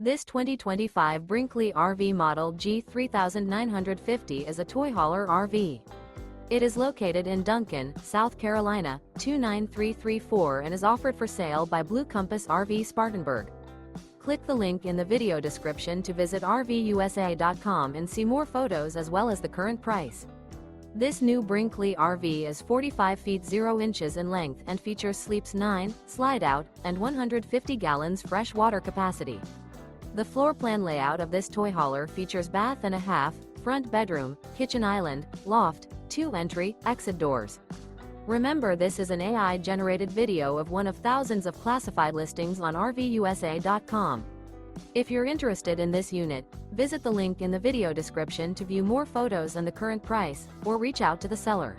This 2025 Brinkley RV Model G 3950 is a toy hauler RV. It is located in Duncan, South Carolina, 29334 and is offered for sale by Blue Compass RV Spartanburg. Click the link in the video description to visit RVUSA.com and see more photos as well as the current price. This new Brinkley RV is 45 feet 0 inches in length and features sleeps 9, slide-out, and 150 gallons fresh water capacity. The floor plan layout of this toy hauler features bath and a half, front bedroom, kitchen island, loft, 2 entry, exit doors. Remember, this is an AI-generated video of one of thousands of classified listings on RVUSA.com. If you're interested in this unit, visit the link in the video description to view more photos and the current price, or reach out to the seller.